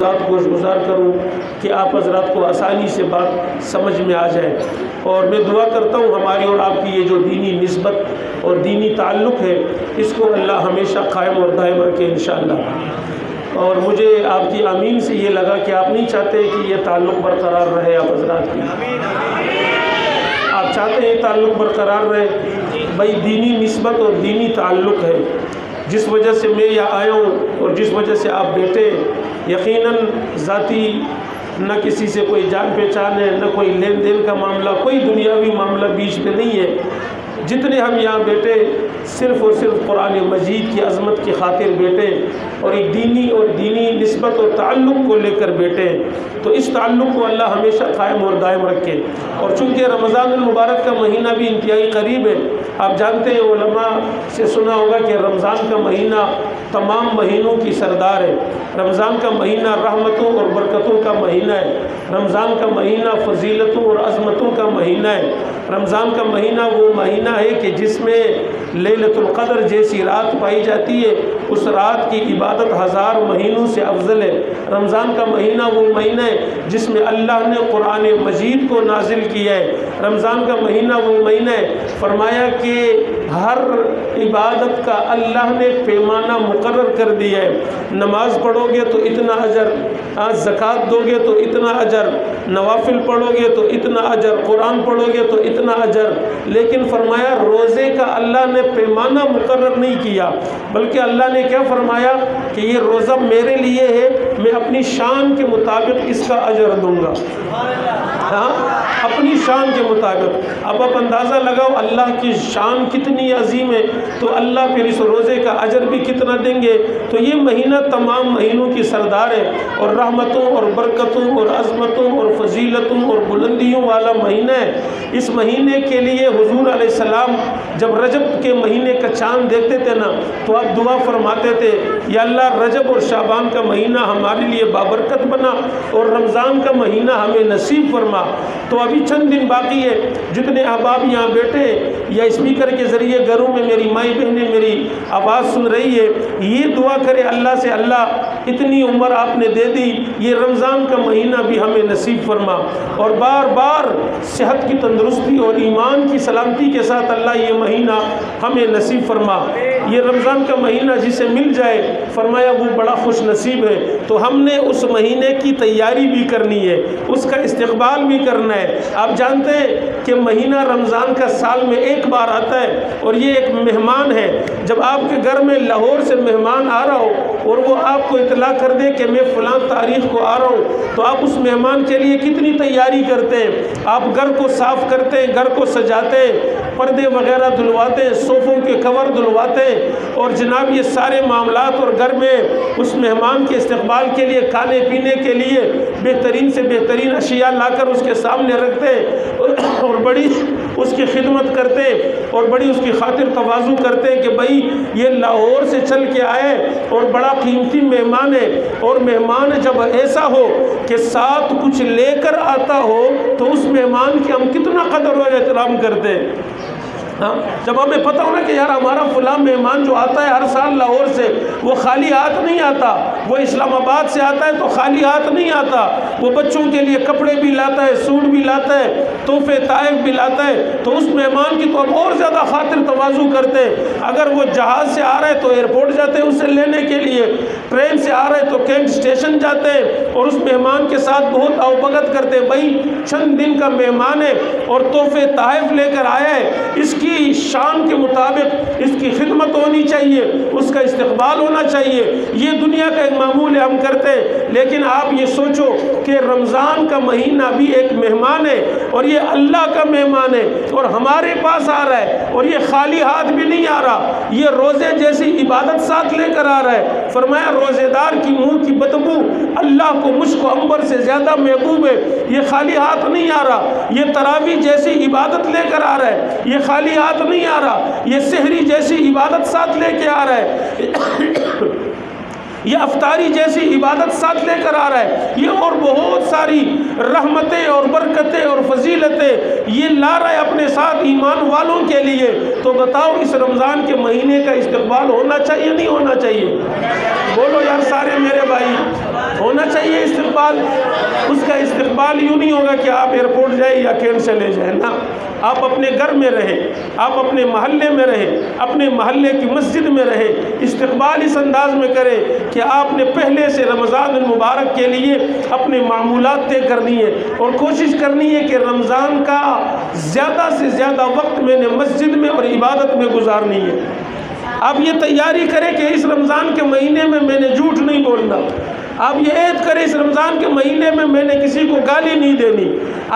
ذات گوش گزار کروں کہ آپ حضرات کو آسانی سے بات سمجھ میں آ جائے، اور میں دعا کرتا ہوں ہماری اور آپ کی یہ جو دینی نسبت اور دینی تعلق ہے اس کو اللہ ہمیشہ قائم اور دائم رکھے انشاءاللہ۔ اور مجھے آپ کی آمین سے یہ لگا کہ آپ نہیں چاہتے کہ یہ تعلق برقرار رہے آپ حضرات کی، آپ چاہتے ہیں تعلق برقرار رہے۔ بھائی دینی نسبت اور دینی تعلق ہے، جس وجہ سے میں یہاں آیا ہوں اور جس وجہ سے آپ بیٹھے، یقیناً ذاتی نہ کسی سے کوئی جان پہچان ہے، نہ کوئی لین دین کا معاملہ، کوئی دنیاوی معاملہ بیچ میں نہیں ہے۔ جتنے ہم یہاں بیٹھے صرف اور صرف قرآن مجید کی عظمت کی خاطر بیٹھے اور ایک دینی نسبت اور تعلق کو لے کر بیٹھے، تو اس تعلق کو اللہ ہمیشہ قائم اور دائم رکھے۔ اور چونکہ رمضان المبارک کا مہینہ بھی انتہائی قریب ہے، آپ جانتے ہیں علماء سے سنا ہوگا کہ رمضان کا مہینہ تمام مہینوں کی سردار ہے۔ رمضان کا مہینہ رحمتوں اور برکتوں کا مہینہ ہے، رمضان کا مہینہ فضیلتوں اور عظمتوں کا مہینہ ہے۔ رمضان کا مہینہ وہ مہینہ ہے کہ جس میں لیلۃ القدر جیسی رات پائی جاتی ہے، اس رات کی عبادت ہزار مہینوں سے افضل ہے۔ رمضان کا مہینہ وہ مہینہ ہے جس میں اللہ نے قرآن مجید کو نازل کیا ہے۔ رمضان کا مہینہ وہ مہینہ ہے، فرمایا کہ ہر عبادت کا اللہ نے پیمانہ مقرر کر دیا ہے۔ نماز پڑھو گے تو اتنا اجر، زکوٰۃ دو گے تو اتنا اجر، نوافل پڑھو گے تو اتنا اجر، قرآن پڑھو گے تو اتنا اجر۔ لیکن فرمایا روزے کا اللہ نے پیمانہ مقرر نہیں کیا، بلکہ اللہ نے کیا فرمایا کہ یہ روزہ میرے لیے ہے، میں اپنی شان کے مطابق اس کا اجر دوں گا۔ اپنی شان کے مطابق۔ اب آپ اندازہ لگاؤ اللہ کی شان کتنی عظیم ہے، تو اللہ پھر اس روزے کا اجر بھی کتنا دیں گے۔ تو یہ مہینہ تمام مہینوں کی سردار ہے اور رحمتوں اور برکتوں اور عظمتوں اور فضیلتوں اور بلندیوں والا مہینہ ہے۔ اس مہینے کے لیے حضور علیہ السلام جب رجب کے مہینے کا چاند دیکھتے تھے نا، تو آپ دعا فرماتے تھے یا اللہ رجب اور شعبان کا مہینہ ہمارے لیے بابرکت بنا اور رمضان کا مہینہ ہمیں نصیب فرما۔ تو ابھی چند دن باقی ہے، جتنے احباب یہاں بیٹھے یا اسپیکر کے ذریعے گھروں میں میری مائی بہنیں میری آواز سن رہی ہے، یہ دعا کرے اللہ سے، اللہ اتنی عمر آپ نے دے دی، یہ رمضان کا مہینہ بھی ہمیں نصیب فرما، اور بار بار صحت کی تندرستی اور ایمان کی سلامتی کے ساتھ اللہ یہ مہینہ ہمیں نصیب فرما۔ یہ رمضان کا مہینہ جسے مل جائے فرمایا وہ بڑا خوش نصیب ہے۔ تو ہم نے اس مہینے کی تیاری بھی کرنی ہے، اس کا استقبال بھی کرنا ہے۔ آپ جانتے ہیں کہ مہینہ رمضان کا سال میں ایک بار آتا ہے، اور یہ ایک مہمان ہے۔ جب آپ کے گھر میں لاہور سے مہمان آ رہا ہو اور وہ آپ کو اطلاع کر دے کہ میں فلاں تاریخ کو آ رہا ہوں، تو آپ اس مہمان کے لیے کتنی تیاری کرتے ہیں۔ آپ گھر کو صاف کرتے ہیں، گھر کو سجاتے ہیں، پردے وغیرہ دھلواتے ہیں، صوفوں کے کور دھلواتے ہیں، اور جناب یہ سارے معاملات، اور گھر میں اس مہمان کے استقبال کے لیے کھانے پینے کے لیے بہترین سے بہترین اشیاء لا کر اس کے سامنے رکھتے ہیں، اور بڑی اس کی خدمت کرتے ہیں، اور بڑی اس کی خاطر تواضع کرتے ہیں کہ بھائی یہ لاہور سے چل کے آئے اور بڑا قیمتی مہمان ہے۔ اور مہمان جب ایسا ہو کہ ساتھ کچھ لے کر آتا ہو تو اس مہمان کی ہم کتنا قدر و احترام کرتے ہیں۔ جب ہمیں پتہ ہونا کہ یار ہمارا فلاں مہمان جو آتا ہے ہر سال لاہور سے، وہ خالی ہاتھ نہیں آتا، وہ اسلام آباد سے آتا ہے تو خالی ہاتھ نہیں آتا، وہ بچوں کے لیے کپڑے بھی لاتا ہے، سوٹ بھی لاتا ہے، تحفے تحائف بھی لاتا ہے، تو اس مہمان کی تو ہم اور زیادہ خاطر تواضع کرتے ہیں۔ اگر وہ جہاز سے آ رہا ہے تو ایئرپورٹ جاتے ہیں اسے لینے کے لیے، ٹرین سے آ رہے تو کینٹ اسٹیشن جاتے ہیں اور اس مہمان کے ساتھ بہت آؤبگت کرتے ہیں۔ بھائی چند دن کا مہمان ہے اور تحفے تحائف لے کر آیا ہے، اس کی شان کے مطابق اس کی خدمت ہونی چاہیے، اس کا استقبال ہونا چاہیے۔ یہ دنیا کا ایک معمول ہے، ہم کرتے ہیں، لیکن آپ یہ سوچو کہ رمضان کا مہینہ بھی ایک مہمان ہے، اور یہ اللہ کا مہمان ہے اور ہمارے پاس آ رہا ہے، اور یہ خالی ہاتھ بھی نہیں آ رہا، یہ روزے جیسی عبادت ساتھ لے کر آ رہا ہے۔ فرمایا روزے دار کی منہ کی بدبو اللہ کو مشک و عنبر سے زیادہ محبوب ہے۔ یہ خالی ہاتھ نہیں آ رہا، یہ تراویح جیسی عبادت لے کر آ رہا ہے، یہ خالی ہاتھ نہیں آ رہا، یہ سحری جیسی عبادت ساتھ لے کے آ رہا ہے۔ یہ افطاری جیسی عبادت ساتھ لے کر آ رہا ہے، یہ اور بہت ساری رحمتیں اور برکتیں اور فضیلتیں یہ لا رہا ہے اپنے ساتھ ایمان والوں کے لیے۔ تو بتاؤ اس رمضان کے مہینے کا استقبال ہونا چاہیے نہیں ہونا چاہیے؟ بولو یار سارے میرے بھائی، ہونا چاہیے استقبال۔ اس کا استقبال یوں نہیں ہوگا کہ آپ ایئرپورٹ جائیں یا کینٹ چلے جائیں، نا، آپ اپنے گھر میں رہیں، آپ اپنے محلے میں رہیں، اپنے محلے کی مسجد میں رہیں، استقبال اس انداز میں کریں کہ آپ نے پہلے سے رمضان المبارک کے لیے اپنے معمولات طے کرنی ہے اور کوشش کرنی ہے کہ رمضان کا زیادہ سے زیادہ وقت میں نے مسجد میں اور عبادت میں گزارنی ہے۔ آپ یہ تیاری کریں کہ اس رمضان کے مہینے میں نے جھوٹ نہیں بولنا، آپ یہ عہد کریں اس رمضان کے مہینے میں نے کسی کو گالی نہیں دینی،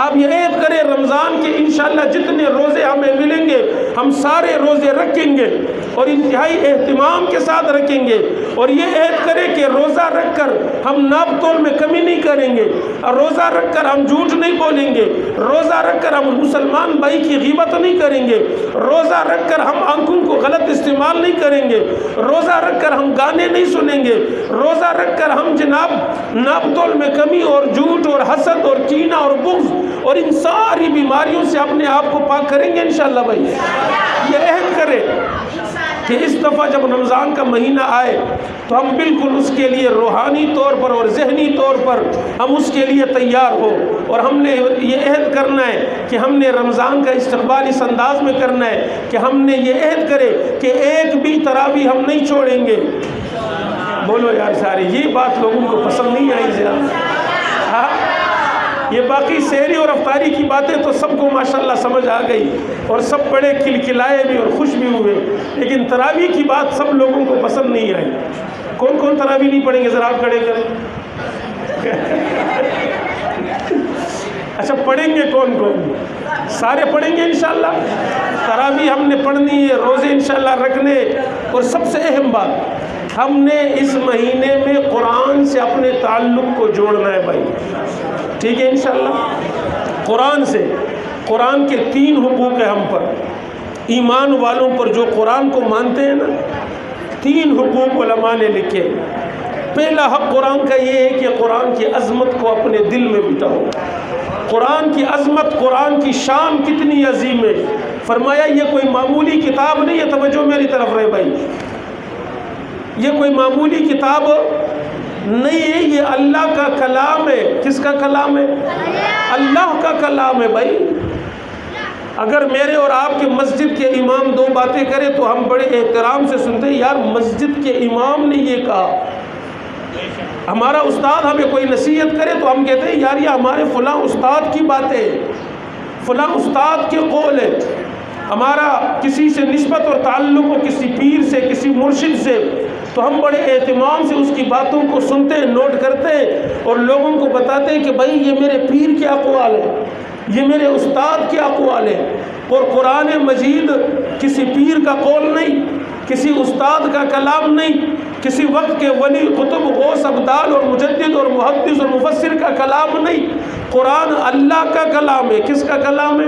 آپ یہ عہد کریں رمضان کے انشاءاللہ جتنے روزے ہمیں ملیں گے ہم سارے روزے رکھیں گے اور انتہائی اہتمام کے ساتھ رکھیں گے، اور یہ عہد کریں کہ روزہ رکھ کر ہم ناپ تول میں کمی نہیں کریں گے، اور روزہ رکھ کر ہم جھوٹ نہیں بولیں گے، روزہ رکھ کر ہم مسلمان بھائی کی غیبت نہیں کریں گے، روزہ رکھ کر ہم آنکھوں کو غلط استعمال نہیں کریں گے، روزہ رکھ کر ہم گانے نہیں سنیں گے، روزہ رکھ کر ہم جناب ناپ تول میں کمی اور جھوٹ اور حسد اور کینہ اور بغض اور ان ساری بیماریوں سے اپنے آپ کو پاک کریں گے انشاءاللہ بھائی۔ یہ عہد کریں کہ اس دفعہ جب رمضان کا مہینہ آئے تو ہم بالکل اس کے لیے روحانی طور پر اور ذہنی طور پر ہم اس کے لیے تیار ہو، اور ہم نے یہ عہد کرنا ہے کہ ہم نے رمضان کا استقبال اس انداز میں کرنا ہے کہ ہم نے یہ عہد کرے کہ ایک بھی تراویح ہم نہیں چھوڑیں گے۔ بولو یار سارے، یہ بات لوگوں کو پسند نہیں آئی زیادہ، ہاں یہ باقی سحری اور افطاری کی باتیں تو سب کو ماشاءاللہ سمجھ آ گئی اور سب بڑے کھلکھلائے بھی اور خوش بھی ہوئے، لیکن تراویح کی بات سب لوگوں کو پسند نہیں آئی۔ کون کون تراویح نہیں پڑھیں گے ذرا آپ کھڑے کریں؟ اچھا پڑھیں گے کون کون؟ سارے پڑھیں گے انشاءاللہ۔ تراویح ہم نے پڑھنی ہے، روزے انشاءاللہ رکھنے، اور سب سے اہم بات ہم نے اس مہینے میں قرآن سے اپنے تعلق کو جوڑنا ہے بھائی، ٹھیک ہے انشاءاللہ؟ قرآن سے، قرآن کے 3 حقوق ہیں ہم پر، ایمان والوں پر جو قرآن کو مانتے ہیں نا، 3 حقوق علماء نے لکھے۔ پہلا حق قرآن کا یہ ہے کہ قرآن کی عظمت کو اپنے دل میں بٹھاؤ۔ قرآن کی عظمت، قرآن کی شان کتنی عظیم ہے، فرمایا یہ کوئی معمولی کتاب نہیں ہے، توجہ میری طرف رہے بھائی، یہ کوئی معمولی کتاب نہیں ہے، یہ اللہ کا کلام ہے۔ کس کا کلام ہے؟ اللہ کا کلام ہے بھائی۔ اگر میرے اور آپ کے مسجد کے امام 2 باتیں کرے تو ہم بڑے احترام سے سنتے ہیں، یار مسجد کے امام نے یہ کہا۔ ہمارا استاد ہمیں کوئی نصیحت کرے تو ہم کہتے ہیں یار یہ ہمارے فلاں استاد کی باتیں ہیں، فلاں استاد کے قول ہے۔ ہمارا کسی سے نسبت اور تعلق ہو، کسی پیر سے، کسی مرشد سے، تو ہم بڑے اہتمام سے اس کی باتوں کو سنتے ہیں، نوٹ کرتے ہیں اور لوگوں کو بتاتے ہیں کہ بھائی یہ میرے پیر کے اقوال ہے، یہ میرے استاد کے اقوال ہے۔ اور قرآن مجید کسی پیر کا قول نہیں، کسی استاد کا کلام نہیں، کسی وقت کے ولی، قطب، غوث، ابدال اور مجدد اور محدث اور مفسر کا کلام نہیں، قرآن اللہ کا کلام ہے۔ کس کا کلام ہے؟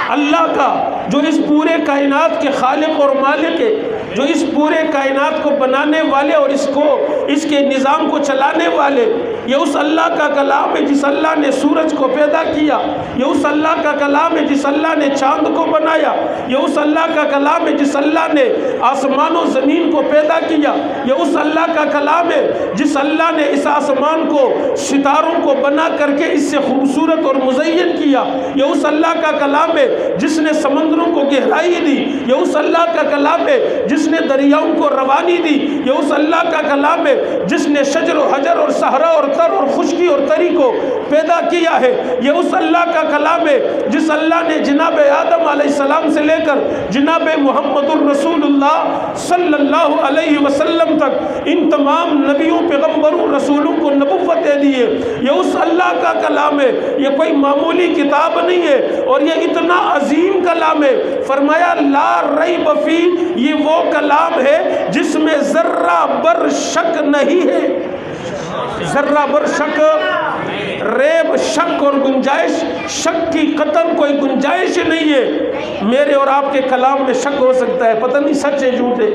اللہ کا، جو اس پورے کائنات کے خالق اور مالک ہے، جو اس پورے کائنات کو بنانے والے اور اس کے نظام کو چلانے والے۔ یہ اس اللہ کا کلام ہے جس اللہ نے سورج کو پیدا کیا، یہ اس اللہ کا کلام ہے جس اللہ نے چاند کو بنایا، یہ اس اللہ کا کلام ہے جس اللہ نے آسمان و زمین کو پیدا کیا، یہ اس اللہ کا کلام ہے جس اللہ نے اس آسمان کو ستاروں کو بنا کر کے اس سے خوبصورت اور مزین کیا، یہ اس اللہ کا کلام ہے جس نے سمندروں کو گہرائی دی، یہ اس اللہ کا کلام ہے جس نے دریاؤں کو روانی دی، یہ اس اللہ کا کلام ہے جس نے شجر و حجر اور صحرا اور تر اور خشکی اور تری کو پیدا کیا ہے، یہ اس اللہ کا کلام ہے جس اللہ نے جناب آدم علیہ السلام سے لے کر جناب محمد الرسول اللہ صلی اللہ علیہ وسلم تک ان تمام نبیوں، پیغمبروں، رسولوں کو نبوت دے دی ہے، یہ اس اللہ کا کلام ہے، یہ کوئی معمولی کتاب نہیں ہے، اور یہ اتنا عظیم کلام ہے۔ فرمایا لا ریب فی، یہ وہ کلام ہے جس میں ذرہ بر شک نہیں ہے، ذرہ بر شک، ریب، شک اور گنجائش، شک کی قطن کوئی گنجائش نہیں ہے۔ میرے اور آپ کے کلام میں شک ہو سکتا ہے، پتہ نہیں سچ ہے جھوٹ ہے،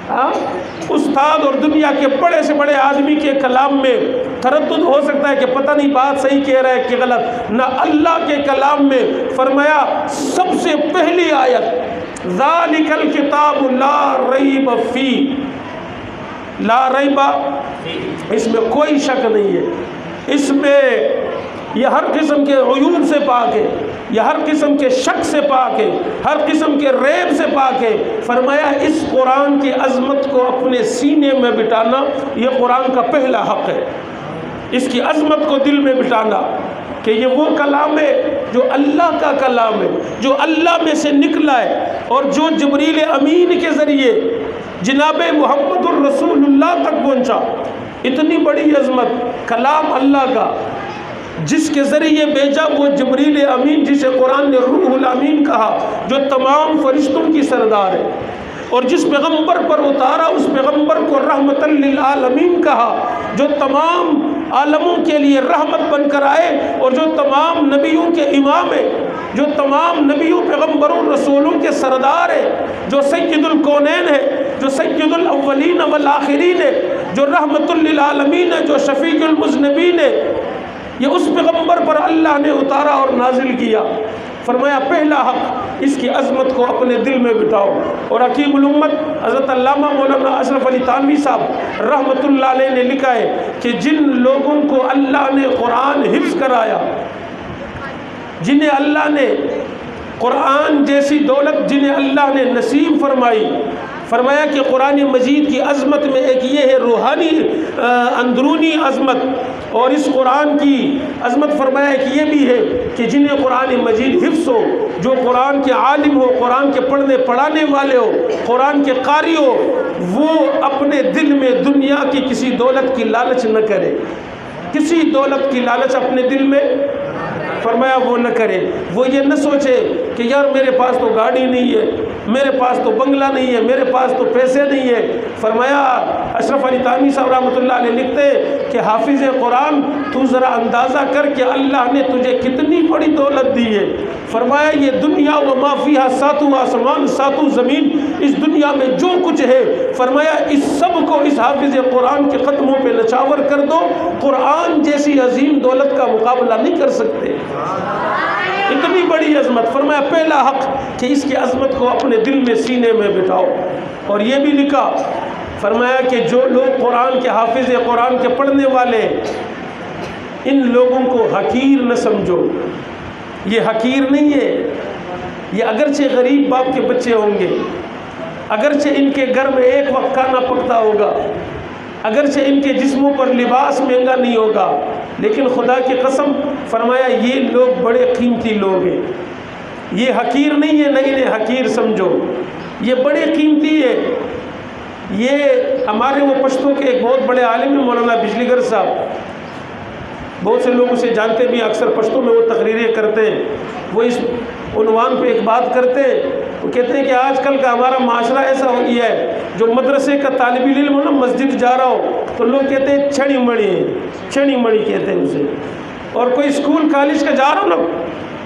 استاد اور دنیا کے بڑے سے بڑے آدمی کے کلام میں تردد ہو سکتا ہے کہ پتہ نہیں بات صحیح کہہ رہا ہے کہ غلط، نہ اللہ کے کلام میں فرمایا سب سے پہلی آیت ذالک الکتاب لا ریب فی، لا ریب، اس میں کوئی شک نہیں ہے، اس میں یہ ہر قسم کے عیوب سے پاک ہے، یہ ہر قسم کے شک سے پاک ہے، ہر قسم کے ریب سے پاک ہے۔ فرمایا اس قرآن کی عظمت کو اپنے سینے میں بٹھانا یہ قرآن کا پہلا حق ہے، اس کی عظمت کو دل میں بٹھانا کہ یہ وہ کلام ہے جو اللہ کا کلام ہے، جو اللہ میں سے نکلا ہے اور جو جبریل امین کے ذریعے جناب محمد الرسول اللہ تک پہنچا۔ اتنی بڑی عظمت کلام اللہ کا جس کے ذریعے بھیجا وہ جبریل امین جسے قرآن نے روح الامین کہا، جو تمام فرشتوں کی سردار ہے، اور جس پیغمبر پر اتارا اس پیغمبر کو رحمت للعالمین کہا، جو تمام عالموں کے لیے رحمت بن کر آئے اور جو تمام نبیوں کے امام ہے، جو تمام نبیوں پیغمبروں رسولوں کے سردار ہے، جو سید الکونین ہے، جو سید الاولین والآخرین ہے، جو رحمت للعالمین ہے، جو شفیع المذنبین ہے، یہ اس پیغمبر پر اللہ نے اتارا اور نازل کیا۔ فرمایا پہلا حق اس کی عظمت کو اپنے دل میں بٹھاؤ۔ اور حکیم الامت حضرت علامہ مولانا اشرف علی تھانوی صاحب رحمۃ اللہ علیہ نے لکھا ہے کہ جن لوگوں کو اللہ نے قرآن حفظ کرایا، جنہیں اللہ نے قرآن جیسی دولت جنہیں اللہ نے نصیب فرمائی، فرمایا کہ قرآن مجید کی عظمت میں ایک یہ ہے روحانی اندرونی عظمت، اور اس قرآن کی عظمت فرمایا کہ یہ بھی ہے کہ جنہیں قرآن مجید حفظ ہو، جو قرآن کے عالم ہو، قرآن کے پڑھنے پڑھانے والے ہو، قرآن کے قاری ہو، وہ اپنے دل میں دنیا کی کسی دولت کی لالچ نہ کرے، کسی دولت کی لالچ اپنے دل میں فرمایا وہ نہ کرے۔ وہ یہ نہ سوچے کہ یار میرے پاس تو گاڑی نہیں ہے، میرے پاس تو بنگلہ نہیں ہے، میرے پاس تو پیسے نہیں ہے۔ فرمایا اشرف علی تھانوی صاحب رحمۃ اللہ علیہ لکھتے کہ حافظ قرآن تو ذرا اندازہ کر کہ اللہ نے تجھے کتنی بڑی دولت دی ہے۔ فرمایا یہ دنیا و ما فیہا، ساتوں آسمان ساتوں زمین، اس دنیا میں جو کچھ ہے، فرمایا اس سب کو اس حافظ قرآن کے قدموں پہ نچھاور کر دو، قرآن جیسی عظیم دولت کا مقابلہ نہیں کر سکتے۔ اتنی بڑی عظمت۔ فرمایا پہلا حق کہ اس کی عظمت کو اپنے دل میں سینے میں بٹھاؤ۔ اور یہ بھی لکھا، فرمایا کہ جو لوگ قرآن کے حافظ قرآن کے پڑھنے والے، ان لوگوں کو حقیر نہ سمجھو۔ یہ حقیر نہیں ہے، یہ اگرچہ غریب باپ کے بچے ہوں گے، اگرچہ ان کے گھر میں ایک وقت کھانا پکتا ہوگا، اگرچہ ان کے جسموں پر لباس مہنگا نہیں ہوگا، لیکن خدا کی قسم فرمایا یہ لوگ بڑے قیمتی لوگ ہیں۔ یہ حقیر نہیں ہے، نہ انہیں حقیر سمجھو، یہ بڑے قیمتی ہے۔ یہ ہمارے وہ پشتوں کے ایک بہت بڑے عالم ہیں مولانا بجلی گر صاحب، بہت سے لوگ اسے جانتے بھی، اکثر پشتوں میں وہ تقریریں کرتے ہیں۔ وہ اس عنوان پہ ایک بات کرتے ہیں، وہ کہتے ہیں کہ آج کل کا ہمارا معاشرہ ایسا ہو گیا ہے، جو مدرسے کا طالب علم ہو نا، مسجد جا رہا ہو تو لوگ کہتے ہیں چھڑی مڑی ہے، چھڑی مڑی کہتے ہیں اسے، اور کوئی اسکول کالج کا جا رہا ہو نا،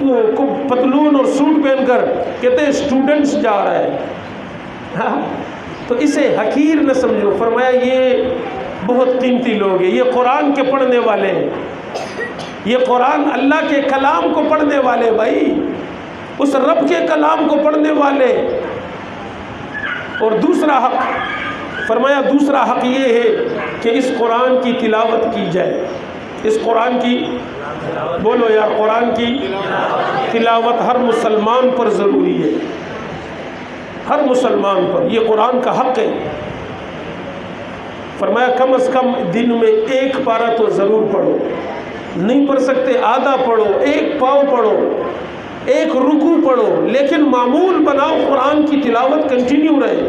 وہ پتلون اور سوٹ پہن کر کہتے ہیں اسٹوڈنٹس جا رہا ہے۔ تو اسے حقیر نہ سمجھو۔ فرمایا یہ بہت قیمتی لوگ ہیں، یہ قرآن کے پڑھنے والے ہیں، یہ قرآن اللہ کے کلام کو پڑھنے والے، بھائی اس رب کے کلام کو پڑھنے والے۔ اور دوسرا حق فرمایا، دوسرا حق یہ ہے کہ اس قرآن کی تلاوت کی جائے۔ اس قرآن کی، بولو یار، قرآن کی تلاوت ہر مسلمان پر ضروری ہے، ہر مسلمان پر، یہ قرآن کا حق ہے۔ فرمایا کم از کم دن میں ایک پارہ تو ضرور پڑھو، نہیں پڑھ سکتے آدھا پڑھو، ایک پاؤ پڑھو، ایک رکوع پڑھو، لیکن معمول بناؤ قرآن کی تلاوت کنٹینیو رہے،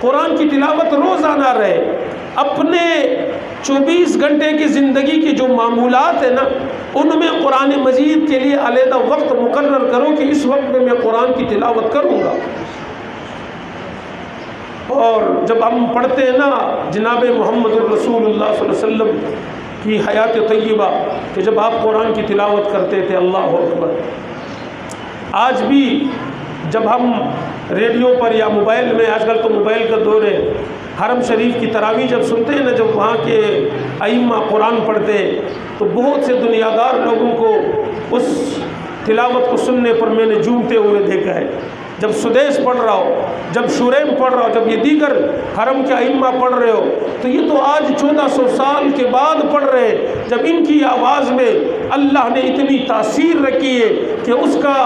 قرآن کی تلاوت روزانہ رہے۔ اپنے 24 گھنٹے کی زندگی کی جو معمولات ہیں نا، ان میں قرآن مجید کے لیے علیحدہ وقت مقرر کرو کہ اس وقت میں قرآن کی تلاوت کروں گا۔ اور جب ہم پڑھتے ہیں نا جناب محمد الرسول اللہ صلی اللہ علیہ وسلم کی حیات طیبہ، کہ جب آپ قرآن کی تلاوت کرتے تھے، اللہ اکبر، آج بھی جب ہم ریڈیو پر یا موبائل میں، آج کل تو موبائل کا دور ہے، حرم شریف کی تراویح جب سنتے ہیں نا، جب وہاں کے ائمہ قرآن پڑھتے تو بہت سے دنیا دار لوگوں کو اس تلاوت کو سننے پر میں نے جھومتے ہوئے دیکھا ہے۔ جب سدیس پڑھ رہا ہو، جب شوریم پڑھ رہا ہو، جب یہ دیگر حرم کے ائمہ پڑھ رہے ہو، تو یہ تو آج 1400 سال کے بعد پڑھ رہے ہیں، جب ان کی آواز میں اللہ نے اتنی تاثیر رکھی ہے کہ اس کا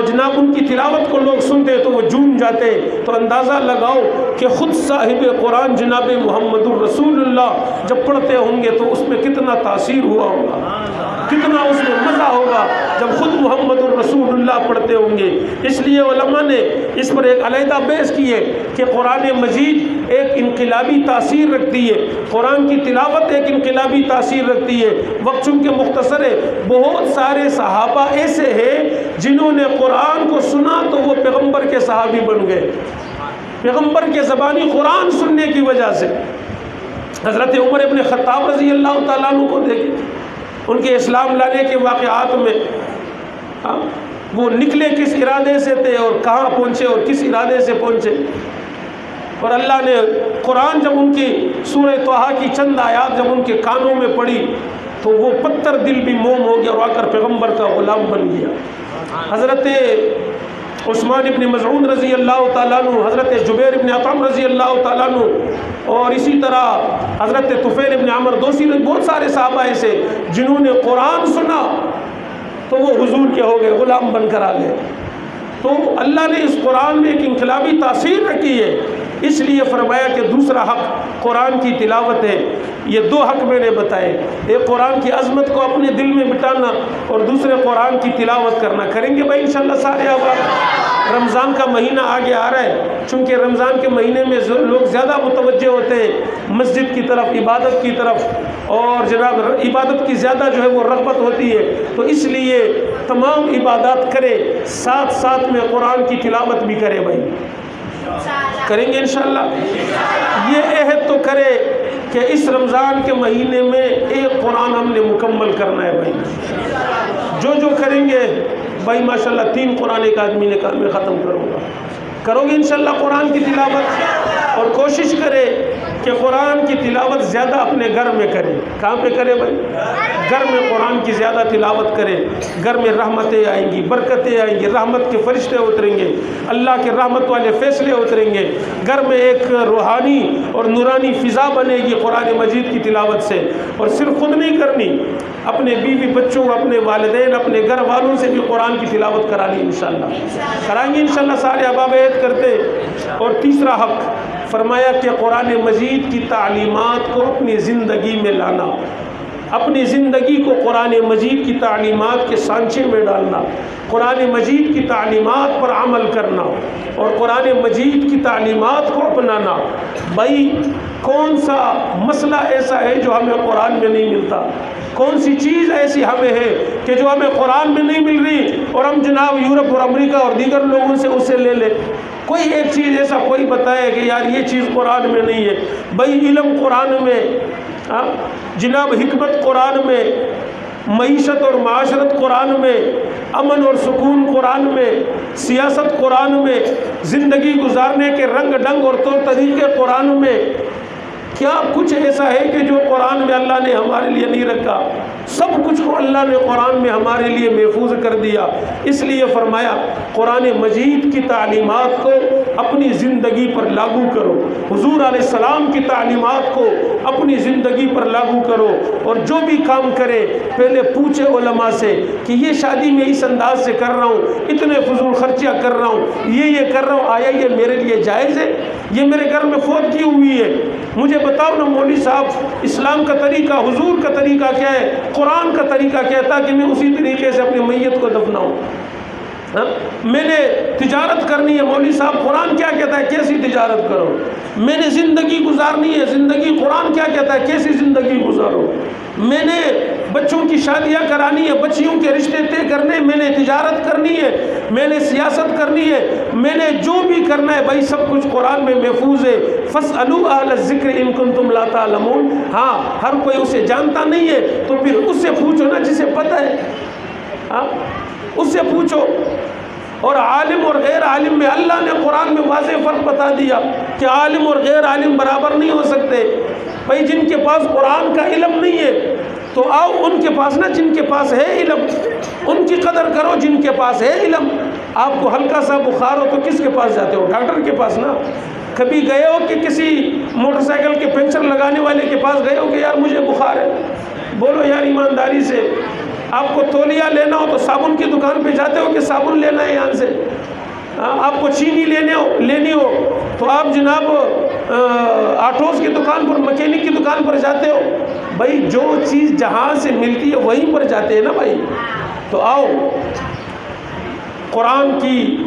جناب ان کی تلاوت کو لوگ سنتے تو وہ جھوم جاتے۔ تو اندازہ لگاؤ کہ خود صاحب قرآن جناب محمد الرسول اللہ جب پڑھتے ہوں گے تو اس میں کتنا تاثیر ہوا ہوگا، کتنا اس میں مزہ ہوگا جب خود محمد الرسول اللہ پڑھتے ہوں گے۔ اس لیے علماء نے اس پر ایک علیحدہ بحث کی ہے کہ قرآن مجید ایک انقلابی تاثیر رکھتی ہے، قرآن کی تلاوت ایک انقلابی تاثیر رکھتی ہے۔ وقت چونکہ مختصر ہے، بہت سارے صحابہ ایسے ہیں جنہوں نے قرآن کو سنا تو وہ پیغمبر کے صحابی بن گئے، پیغمبر کے زبانی قرآن سننے کی وجہ سے۔ حضرت عمر ابن خطاب رضی اللہ تعالیٰ عنہ کو دیکھیں، ان کے اسلام لانے کے واقعات میں وہ نکلے کس ارادے سے تھے اور کہاں پہنچے اور کس ارادے سے پہنچے، اور اللہ نے قرآن جب ان کی سورہ طٰہٰ کی چند آیات جب ان کے کانوں میں پڑی تو وہ پتھر دل بھی موم ہو گیا اور آ کر پیغمبر کا غلام بن گیا۔ حضرت عثمان ابن مظعون رضی اللہ تعالیٰ عنہ، حضرت جبیر ابن عطام رضی اللہ تعالیٰ عنہ، اور اسی طرح حضرت طفیل ابن عمر دوسی، بہت سارے صحابہ ایسے جنہوں نے قرآن سنا تو وہ حضور کے ہو گئے، غلام بن کر آ گئے۔ تو اللہ نے اس قرآن میں ایک انقلابی تاثیر رکھی ہے، اس لیے فرمایا کہ دوسرا حق قرآن کی تلاوت ہے۔ یہ دو حق میں نے بتائے، ایک قرآن کی عظمت کو اپنے دل میں بٹانا اور دوسرے قرآن کی تلاوت کرنا۔ کریں گے بھائی انشاءاللہ سارے آپ۔ رمضان کا مہینہ آگے آ رہا ہے، چونکہ رمضان کے مہینے میں لوگ زیادہ متوجہ ہوتے ہیں مسجد کی طرف، عبادت کی طرف، اور جناب عبادت کی زیادہ جو ہے وہ رغبت ہوتی ہے، تو اس لیے تمام عبادات کرے، ساتھ ساتھ میں قرآن کی تلاوت بھی کرے بھائی۔ کریں گے انشاءاللہ؟ یہ عہد تو کرے کہ اس رمضان کے مہینے میں ایک قرآن ہم نے مکمل کرنا ہے بھائی۔ جو کریں گے بھائی ماشاءاللہ 3 قرآن ایک آدمی نے کہا میں ختم کروں گا۔ کرو گے انشاءاللہ قرآن کی تلاوت، اور کوشش کرے کہ قرآن کی تلاوت زیادہ اپنے گھر میں کرے۔ کہاں پہ کرے بھائی؟ گھر میں قرآن کی زیادہ تلاوت کرے، گھر میں رحمتیں آئیں گی، برکتیں آئیں گی، رحمت کے فرشتے اتریں گے، اللہ کے رحمت والے فیصلے اتریں گے، گھر میں ایک روحانی اور نورانی فضا بنے گی قرآن مجید کی تلاوت سے۔ اور صرف خود نہیں کرنی، اپنے بیوی بچوں، اپنے والدین، اپنے گھر والوں سے بھی قرآن کی تلاوت کرانی انشاءاللہ۔ کرائیں گے انشاءاللہ سارے احباب عہد کرتے۔ اور تیسرا حق فرمایا کہ قرآن مجید کی تعلیمات کو اپنی زندگی میں لانا، اپنی زندگی کو قرآن مجید کی تعلیمات کے سانچے میں ڈالنا، قرآن مجید کی تعلیمات پر عمل کرنا اور قرآن مجید کی تعلیمات کو اپنانا۔ بھائی کون سا مسئلہ ایسا ہے جو ہمیں قرآن میں نہیں ملتا؟ کون سی چیز ایسی ہمیں ہے کہ جو ہمیں قرآن میں نہیں مل رہی اور ہم جناب یورپ اور امریکہ اور دیگر لوگوں سے اسے لے لیں؟ کوئی ایک چیز ایسا کوئی بتائے کہ یار یہ چیز قرآن میں نہیں ہے؟ بھائی علم قرآن میں، جناب حکمت قرآن میں، معیشت اور معاشرت قرآن میں، امن اور سکون قرآن میں، سیاست قرآن میں، زندگی گزارنے کے رنگ ڈھنگ اور طور طریقے قرآن میں۔ کیا کچھ ایسا ہے کہ جو قرآن میں اللہ نے ہمارے لیے نہیں رکھا؟ سب کچھ کو اللہ نے قرآن میں ہمارے لیے محفوظ کر دیا۔ اس لیے فرمایا قرآن مجید کی تعلیمات کو اپنی زندگی پر لاگو کرو، حضور علیہ السلام کی تعلیمات کو اپنی زندگی پر لاگو کرو، اور جو بھی کام کرے پہلے پوچھے علماء سے کہ یہ شادی میں اس انداز سے کر رہا ہوں، اتنے فضول خرچیاں کر رہا ہوں، یہ کر رہا ہوں، آیا یہ میرے لیے جائز ہے؟ یہ میرے گھر میں فوت کی ہوئی ہے، مجھے بتاؤ نا مولوی صاحب اسلام کا طریقہ، حضور کا طریقہ کیا ہے، قرآن کا طریقہ کیا ہے، تاکہ میں اسی طریقے سے اپنی میت کو دفناؤں۔ میں نے تجارت کرنی ہے، مولوی صاحب قرآن کیا کہتا ہے کیسی تجارت کرو؟ میں نے زندگی گزارنی ہے، زندگی قرآن کیا کہتا ہے کیسی زندگی گزارو؟ میں نے بچوں کی شادیاں کرانی ہے، بچیوں کے رشتے طے کرنے، میں نے تجارت کرنی ہے، میں نے سیاست کرنی ہے، میں نے جو بھی کرنا ہے بھائی سب کچھ قرآن میں محفوظ ہے۔ فَاسْأَلُوا أَهْلَ الذِّكْرِ إِن كُنتُمْ لَا تَعْلَمُونَ۔ ہاں ہر کوئی اسے جانتا نہیں ہے تو پھر اس سے پوچھو نا جسے پتہ ہے، اس سے پوچھو۔ اور عالم اور غیر عالم میں اللہ نے قرآن میں واضح فرق بتا دیا کہ عالم اور غیر عالم برابر نہیں ہو سکتے۔ بھائی جن کے پاس قرآن کا علم نہیں ہے تو آؤ ان کے پاس نہ، جن کے پاس ہے علم ان کی قدر کرو، جن کے پاس ہے علم۔ آپ کو ہلکا سا بخار ہو تو کس کے پاس جاتے ہو؟ ڈاکٹر کے پاس نا۔ کبھی گئے ہو کہ کسی موٹر سائیکل کے پنچر لگانے والے کے پاس گئے ہو کہ یار مجھے بخار ہے؟ بولو یار ایمانداری سے۔ آپ کو تولیہ لینا ہو تو صابن کی دکان پہ جاتے ہو کہ صابن لینا ہے یہاں سے؟ آپ کو چینی لینی ہو تو آپ جناب آٹوز کی دکان پر، مکینک کی دکان پر جاتے ہو؟ بھائی جو چیز جہاں سے ملتی ہے وہیں پر جاتے ہیں نا بھائی۔ تو آؤ قرآن کی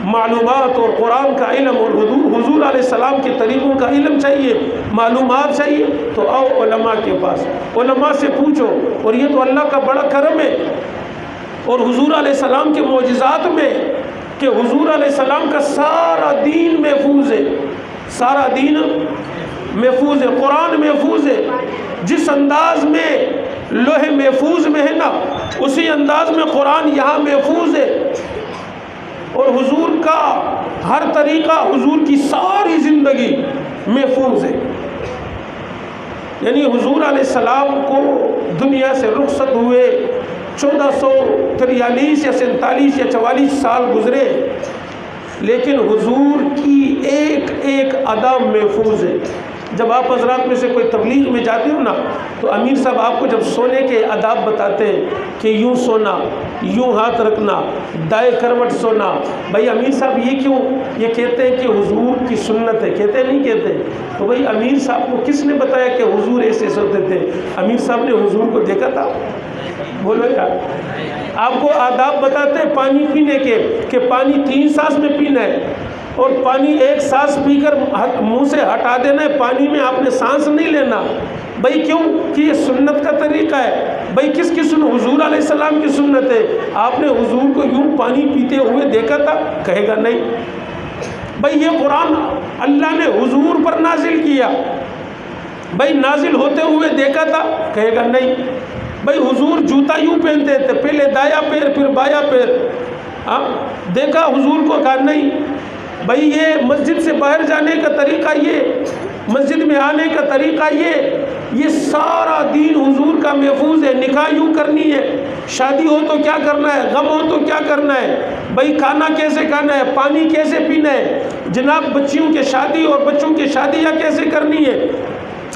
معلومات اور قرآن کا علم اور حضور علیہ السلام کے طریقوں کا علم چاہیے، معلومات چاہیے، تو آؤ علماء کے پاس، علماء سے پوچھو۔ اور یہ تو اللہ کا بڑا کرم ہے اور حضور علیہ السلام کے معجزات میں کہ حضور علیہ السلام کا سارا دین محفوظ ہے، سارا دین محفوظ ہے، قرآن محفوظ ہے۔ جس انداز میں لوح محفوظ میں ہے نا اسی انداز میں قرآن یہاں محفوظ ہے۔ اور حضور کا ہر طریقہ، حضور کی ساری زندگی محفوظ ہے۔ یعنی حضور علیہ السلام کو دنیا سے رخصت ہوئے 1443 یا 47 یا 44 سال گزرے، لیکن حضور کی ایک ایک ادا محفوظ ہے۔ جب آپ حضرات میں سے کوئی تبلیغ میں جاتے ہو نا تو امیر صاحب آپ کو جب سونے کے آداب بتاتے ہیں کہ یوں سونا، یوں ہاتھ رکھنا، دائیں کروٹ سونا، بھائی امیر صاحب یہ کیوں؟ یہ کہتے ہیں کہ حضور کی سنت ہے، کہتے نہیں کہتے؟ تو بھائی امیر صاحب کو کس نے بتایا کہ حضور ایسے سوتے تھے؟ امیر صاحب نے حضور کو دیکھا تھا؟ بولو یار۔ آپ کو آداب بتاتے ہیں پانی پینے کے کہ پانی 3 سانس میں پینا ہے اور پانی 1 سانس پی کر منہ سے ہٹا دینا ہے، پانی میں آپ نے سانس نہیں لینا۔ بھائی کیوں؟ کہ یہ سنت کا طریقہ ہے۔ بھائی کس کی سنت؟ حضور علیہ السلام کی سنت ہے۔ آپ نے حضور کو یوں پانی پیتے ہوئے دیکھا تھا؟ کہے گا نہیں۔ بھائی یہ قرآن اللہ نے حضور پر نازل کیا، بھائی نازل ہوتے ہوئے دیکھا تھا؟ کہے گا نہیں۔ بھائی حضور جوتا یوں پہنتے تھے، پہلے دایاں پیر پھر بایاں پیر، دیکھا حضور کو؟ کہا نہیں۔ بھائی یہ مسجد سے باہر جانے کا طریقہ، یہ مسجد میں آنے کا طریقہ، یہ سارا دین حضور کا محفوظ ہے۔ نکاح یوں کرنی ہے، شادی ہو تو کیا کرنا ہے، غم ہو تو کیا کرنا ہے، بھائی کھانا کیسے کھانا ہے، پانی کیسے پینا ہے، جناب بچیوں کے شادی اور بچوں کی شادیاں کیسے کرنی ہے،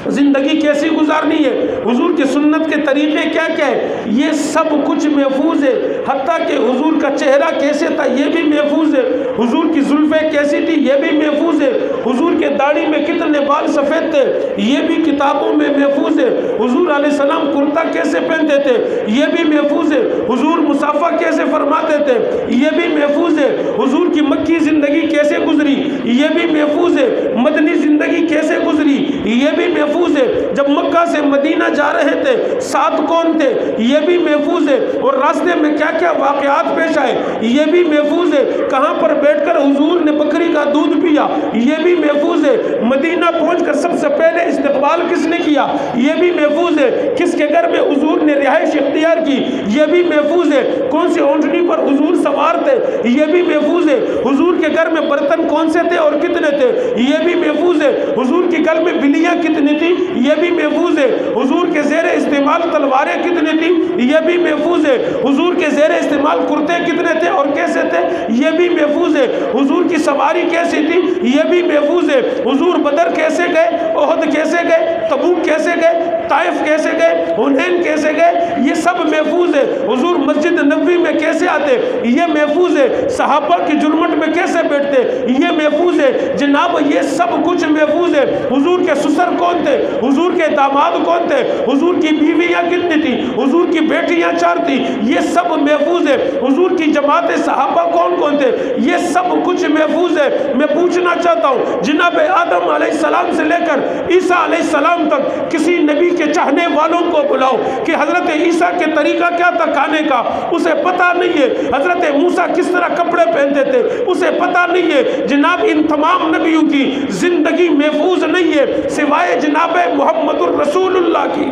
زندگی کیسی گزارنی ہے، حضور کی سنت کے طریقے کیا کیا ہے، یہ سب کچھ محفوظ ہے۔ حتیٰ کہ حضور کا چہرہ کیسے تھا یہ بھی محفوظ ہے، حضور کی زلفیں کیسی تھی یہ بھی محفوظ ہے، حضور کے داڑھی میں کتنے بال سفید تھے یہ بھی کتابوں میں محفوظ ہے، حضور علیہ السلام کرتا کیسے پہنتے تھے یہ بھی محفوظ ہے، حضور مصافحہ کیسے فرماتے تھے یہ بھی محفوظ ہے، حضور کی مکی زندگی کیسے گزری یہ بھی محفوظ ہے، مدنی زندگی کیسے گزری یہ بھی محفوظ ہے، جب مکہ سے مدینہ جا رہے تھے ساتھ کون تھے یہ بھی محفوظ ہے، اور راستے میں کیا کیا واقعات پیش آئے یہ بھی محفوظ ہے، کہاں پر بیٹھ کر حضور نے بکری کا دودھ پیا یہ بھی محفوظ ہے، مدینہ پہنچ کر سب سے پہلے استقبال کس نے کیا یہ بھی محفوظ ہے، کس کے گھر میں حضور نے رہائش اختیار کی یہ بھی محفوظ ہے، کون سی اونٹنی پر حضور سوار تھے یہ بھی محفوظ ہے، حضور کے گھر میں برتن کون سے تھے اور کتنے تھے یہ بھی محفوظ ہے، حضور کے گھر میں بلیاں کتنی تھی یہ بھی محفوظ ہے، حضور کے زیر استعمال تلواریں کتنی تھی یہ بھی محفوظ ہے، حضور کے زیر استعمال کرتے کتنے تھے اور کیسے تھے یہ بھی محفوظ ہے، حضور کی سواری کیسی تھی یہ بھی محفوظ ہے، حضور بدر کیسے گئے، احد کیسے گئے، تبوک کیسے گئے، طائف کیسے گئے، حنین کیسے گئے یہ سب محفوظ ہے، حضور مسجد نبوی میں کیسے آتے یہ محفوظ ہے، صحابہ کی جرمٹ میں کیسے بیٹھتے یہ محفوظ ہے، جناب یہ سب کچھ محفوظ ہے، حضور کے سسر کون تھے، حضور کے داماد کون تھے، حضور کی بیویاں کتنی تھی، حضور کی بیٹیاں 4 تھی یہ سب محفوظ ہے، حضور کی جماعت صحابہ کون کون تھے یہ سب کچھ محفوظ ہے۔ میں پوچھنا چاہتا ہوں جناب آدم علیہ السلام سے لے کر عیسیٰ علیہ السلام تک کسی نبی کے چاہنے والوں کو بلاؤ کہ حضرت عیسیٰ کے طریقہ کیا تھا کھانے کا اسے پتہ نہیں ہے، حضرت موسیٰ کس طرح کپڑے پہنتے تھے اسے پتہ نہیں ہے، جناب ان تمام نبیوں کی زندگی محفوظ نہیں ہے سوائے جناب محمد الرسول اللہ کی۔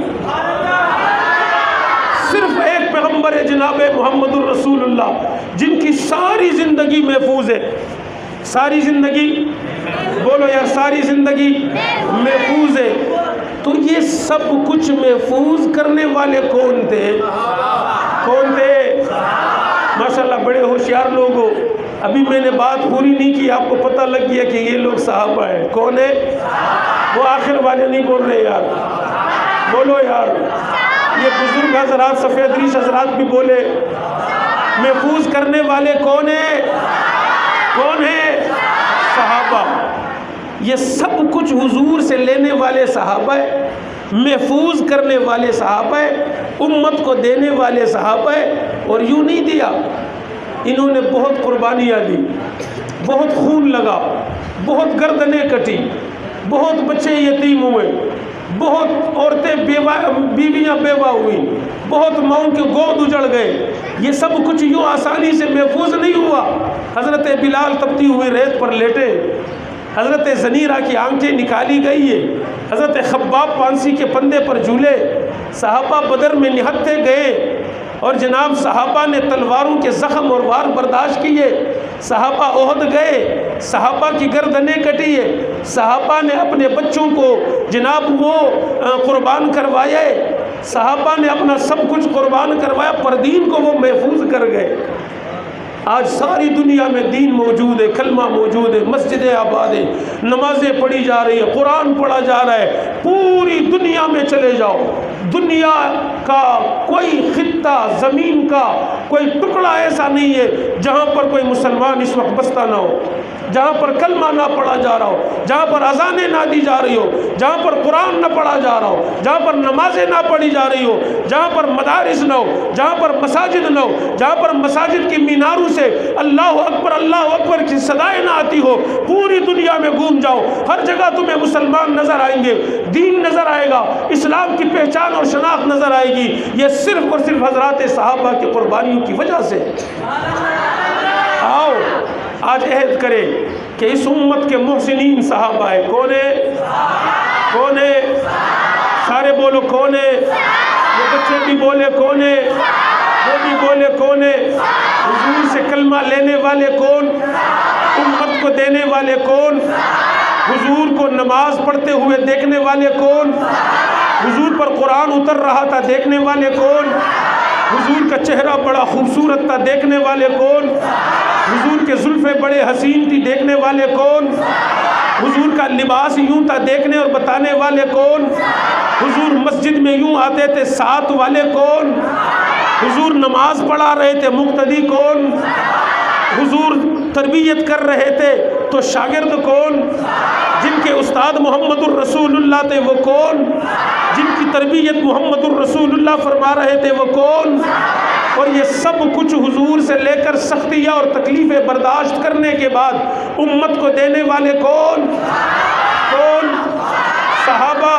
صرف ایک پیغمبر ہے جناب محمد الرسول اللہ، جن کی ساری زندگی محفوظ ہے، ساری زندگی، بولو یار، ساری زندگی محفوظ ہے، تو یہ سب کچھ محفوظ کرنے والے کون تھے؟ کون تھے؟ ماشاءاللہ بڑے ہوشیار لوگ ہو، ابھی میں نے بات پوری نہیں کی، آپ کو پتہ لگ گیا کہ یہ لوگ صحابہ ہیں۔ کون ہے؟ وہ آخر والے نہیں بول رہے یار، بولو یار، یہ بزرگ حضرات، سفید ریش حضرات بھی بولے، محفوظ کرنے والے کون ہیں؟ کون ہیں؟ صحابہ۔ یہ سب کچھ حضور سے لینے والے صحابہ ہیں، محفوظ کرنے والے صحابہ ہیں، امت کو دینے والے صحابہ ہیں۔ اور یوں نہیں دیا، انہوں نے بہت قربانیاں دی، بہت خون لگا، بہت گردنیں کٹی، بہت بچے یتیم ہوئے، بہت عورتیں بیویاں بیوہ ہوئی، بہت ماؤں کے گود اجڑ گئے۔ یہ سب کچھ یوں آسانی سے محفوظ نہیں ہوا۔ حضرت بلال تپتی ہوئی ریت پر لیٹے، حضرت زنیرہ کی آنکھیں نکالی گئی ہے، حضرت خباب پانسی کے پندے پر جھولے، صحابہ بدر میں نہتے گئے، اور جناب صحابہ نے تلواروں کے زخم اور وار برداشت کیے، صحابہ احد گئے، صحابہ کی گردنیں کٹی ہے، صحابہ نے اپنے بچوں کو جناب وہ قربان کروائے، صحابہ نے اپنا سب کچھ قربان کروایا، پر دین کو وہ محفوظ کر گئے۔ آج ساری دنیا میں دین موجود ہے، کلمہ موجود ہے، مسجدیں آباد ہیں، نمازیں پڑھی جا رہی ہیں، قرآن پڑھا جا رہا ہے۔ پوری دنیا میں چلے جاؤ، دنیا کا کوئی خطہ، زمین کا کوئی ٹکڑا ایسا نہیں ہے جہاں پر کوئی مسلمان اس وقت بستہ نہ ہو، جہاں پر کلمہ نہ پڑھا جا رہا ہو، جہاں پر اذانیں نہ دی جا رہی ہو، جہاں پر قرآن نہ پڑھا جا رہا ہو، جہاں پر نمازیں نہ پڑھی جا رہی ہو، جہاں پر مدارس نہ ہو، جہاں پر مساجد نہ ہو، جہاں پر مساجد کی میناروں سے اللہ اکبر کی صدائیں نہ آتی ہو، پوری دنیا میں گھوم جاؤ، ہر جگہ تمہیں مسلمان نظر آئیں گے، دین نظر آئے گا، اسلام کی پہچان اور شناخت نظر آئے گی۔ یہ صرف اور صرف حضرات صحابہ کی قربانیوں کی وجہ سے۔ آؤ آج عہد کرے کہ اس امت کے محسنین صحابہ ہے۔ کون ہے؟ کون ہے؟ سارے بولو کون ہے؟ وہ بچے بھی بولے کون ہے؟ وہ بھی بولے کون ہے؟ حضور سے کلمہ لینے والے کون؟ امت کو دینے والے کون؟ حضور کو نماز پڑھتے ہوئے دیکھنے والے کون؟ حضور پر قرآن اتر رہا تھا دیکھنے والے کون؟ حضور کا چہرہ بڑا خوبصورت تھا دیکھنے والے کون؟ حضور کے زلفیں بڑے حسین تھی دیکھنے والے کون؟ حضور کا لباس یوں تھا دیکھنے اور بتانے والے کون؟ حضور مسجد میں یوں آتے تھے ساتھ والے کون؟ حضور نماز پڑھا رہے تھے مقتدی کون؟ حضور تربیت کر رہے تھے تو شاگرد کون؟ جن کے استاد محمد الرسول اللہ تھے وہ کون؟ جن کی تربیت محمد الرسول اللہ فرما رہے تھے وہ کون؟ اور یہ سب کچھ حضور سے لے کر سختیاں اور تکلیفیں برداشت کرنے کے بعد امت کو دینے والے کون؟ کون؟ صحابہ،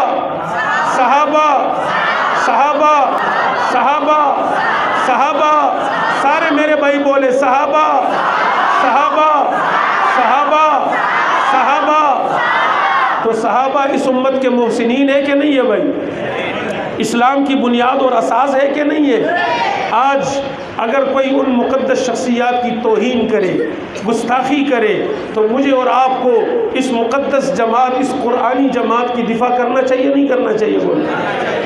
صحابہ، صحابہ، صحابہ، صحابہ، سارے میرے بھائی بولے صحابہ، صحابہ، صحابہ، صحابہ۔ تو صحابہ اس امت کے محسنین ہے کہ نہیں ہے بھائی؟ اسلام کی بنیاد اور اساس ہے کہ نہیں ہے؟ آج اگر کوئی ان مقدس شخصیات کی توہین کرے، گستاخی کرے، تو مجھے اور آپ کو اس مقدس جماعت، اس قرآنی جماعت کی دفاع کرنا چاہیے نہیں کرنا چاہیے؟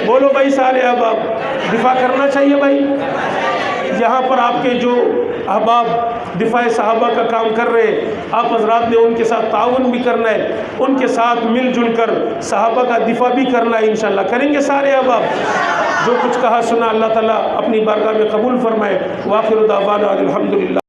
بولو بھائی سارے احباب، دفاع کرنا چاہیے بھائی؟ یہاں پر آپ کے جو احباب دفاع صحابہ کا کام کر رہے ہیں، آپ حضرات نے ان کے ساتھ تعاون بھی کرنا ہے، ان کے ساتھ مل جل کر صحابہ کا دفاع بھی کرنا ہے، انشاءاللہ کریں گے سارے احباب۔ جو کچھ کہا سنا اللہ تعالیٰ اپنی بارگاہ میں قبول فرمائے۔ وآخر دعوانا الحمدللہ۔